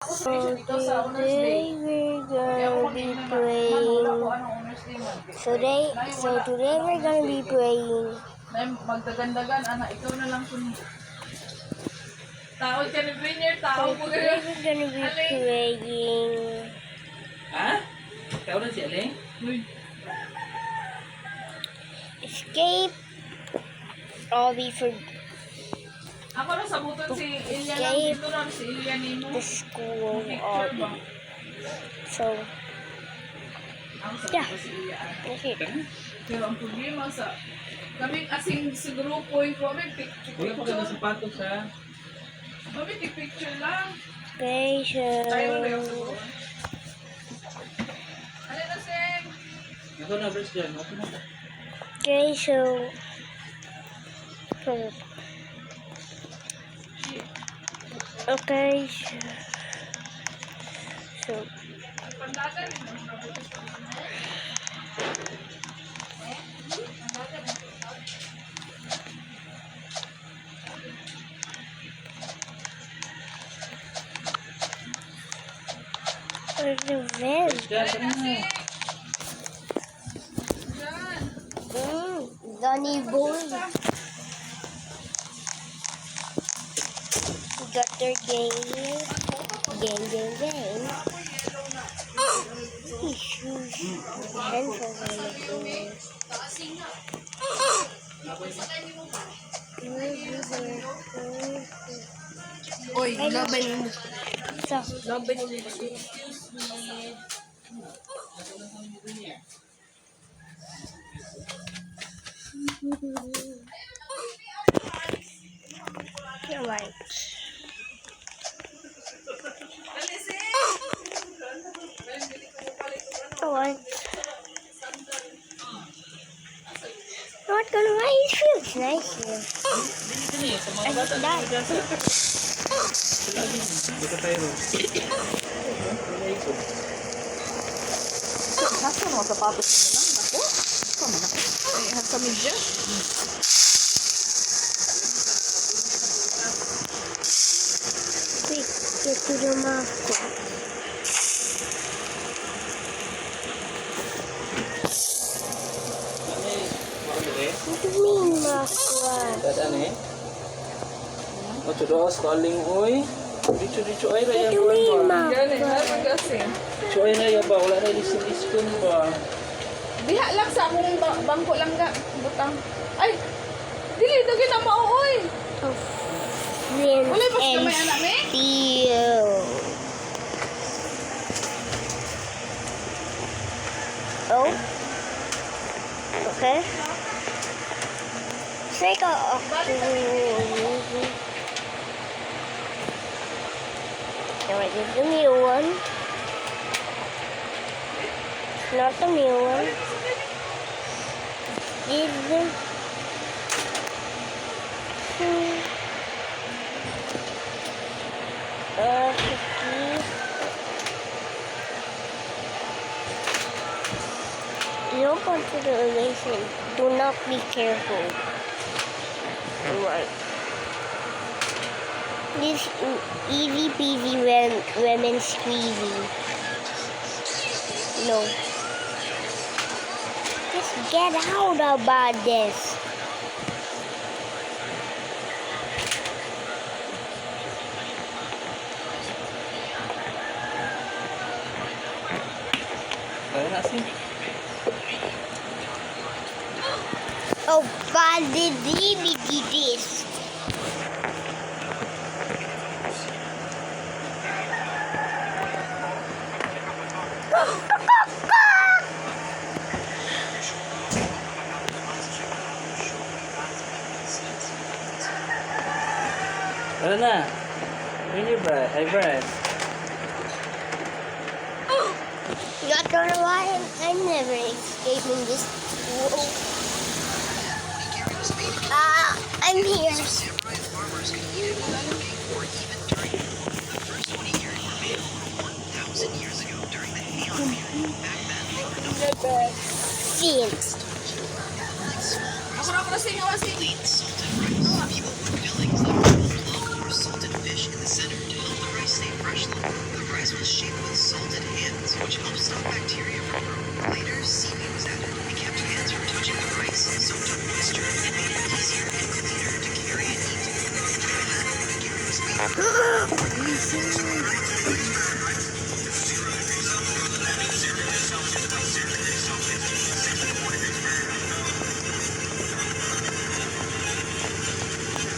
So today we're gonna be playing. Today we're gonna be playing. Magdagandagan, anak, ikaw na lang kung tawag ka ni Brinyer, tawag mo Today we're gonna be playing. Ha? Ikaw na si Aling? Escape. All for Ako na sabuton si Ilya lang Escape dito lang, si Ilya Nino. the school. Picture ba? So Ang yeah. sabuton si Ilya. Okay. Pero ang problema sa kaming asing sa grupo, may picture. Wala pa ka sapatos ha? May picture lang. Patient. Tayo na yung sabuton. Ano na, Seng? Ako na verse dyan. Okay na. Okay, so okay, so Pandagan mo. where's the van? Dyan, kami na. Donny boy. Got their game. Game. Issues. Handfuls on the floor. Oy, laban. So, Laban. alright. Alright. Not gonna lie, it feels nice here. I just died. Buka tayo ro. Nasa mga sapatos mo lang? Ako? Sama na ko. Ay, sa media? Quick, get to the market. What do you mean, market? Dadaan eh. Machudos, calling oy. Dicho ay raya What do you mean, ba? Yan eh, market? naman kasi. Dicho ay raya ba? Wala na lisin-lisin ba? Diha lang sa akong bangko lang ga. Butang. Ay! Dili, dagin na mauoy. Of flint Wala ba and may anak me? steel. Oh. Okay. Take off. Alright, this is the new one. It's not the new one. This is the... Don't go to the elevation. Do not be careful. Right. This easy peasy lemon squeezy. No. Just get out about this. Kaya na si. Oh, but the DVD disc. Ano na? Yun yung Brad. Ay, Brad. You got to know why I'm never escaping this. Whoa. I'm here. Fiends. Ako na kasi yung asin. People were filling the salted fish in the center to help the rice stay fresh longer. This was shaped with salted hands, which helped stop bacteria from growing. Later, seaweed was added. It kept hands from touching the rice, soaked up moisture, and made it easier and cleaner to carry and eat.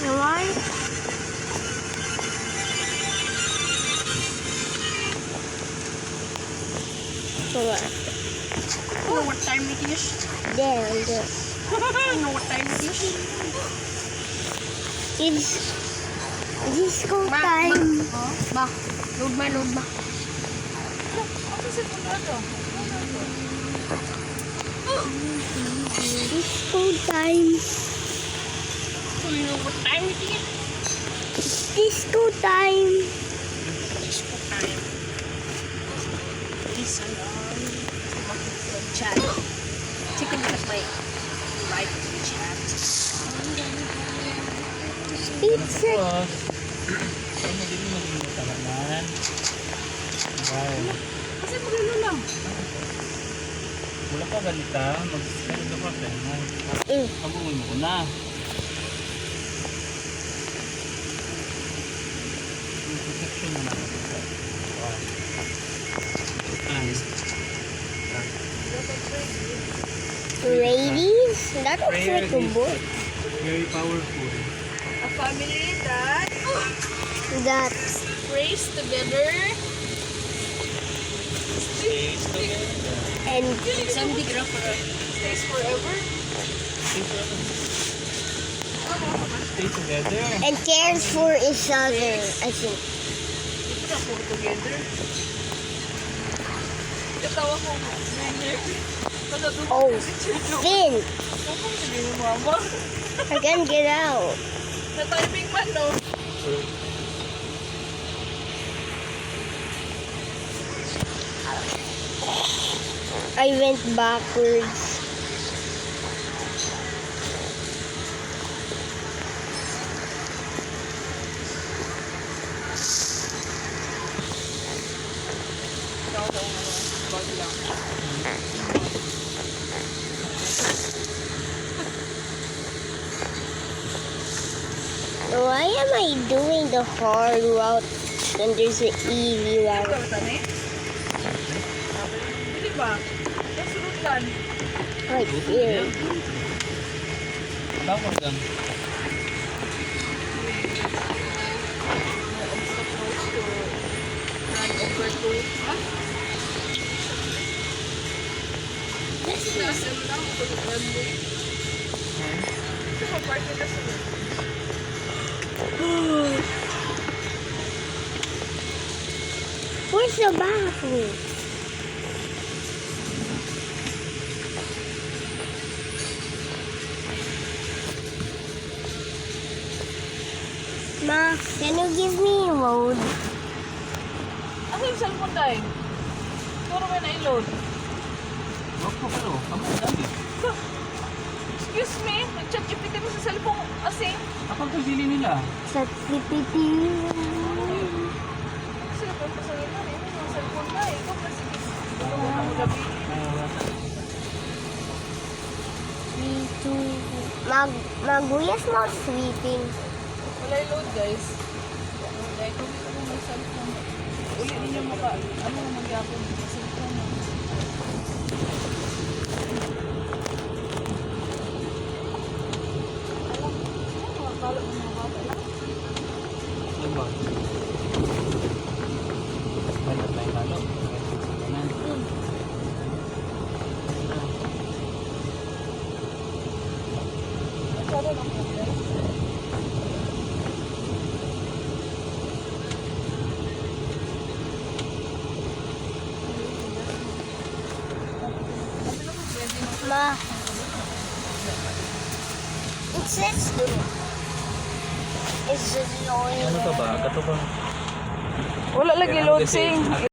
You want? What? You know what time it is? There, there. You know what time it is? It's disco time. Ba, load ba? Disco time. You know what time it is? Disco time. This chat. Take a look at my live chat. Pizza. Boss. Ano din mo maging matalaman? Bye. Kasi magano lang. Wala ka ganita. Mag-send ka pa. Kabuhin mo ko na. Protection mo na. Ladies? That looks like a book. Very powerful. A family that That's prays together. and Sandy Graffer stays forever. Stay together. and cares for each other, I think. Ito na po together. Katawa ko winner. Oh, Finn, Ako sabi mo mama. I can't get out. Na-timing man no. I went backwards. Why am I doing the hard route when there's an easy route? Hindi ba? Nasulutan. Right here. Tawag lang. Over to. Ha? Nasem lang ito sa runway. Ito pa party na sila. Where's the bathroom? Ma, can you give me a load? Ano yung cellphone tayo? Puro may na-load. Wag ko pero. Kamu dami. Excuse me, nag-chat GPT mo sa cellphone asing. Ako ang pili nila. Sa CPT. Cellphone pa sa ito eh. Yung cellphone na eh. Ikaw kasi tulungan mo gabi. Maguyas mo sweeping. Wala yung load guys. Dahil kung ito mo may cellphone. Uli ninyo maka. Ano mo magyapon sa cellphone mo? Alam, ano mga bata lang? Ano ba? Banat na yung halo. Masyado lang po guys. Ma, it says to. It's just annoying. Ano ka ba? Kato ba? Wala lagi load sing.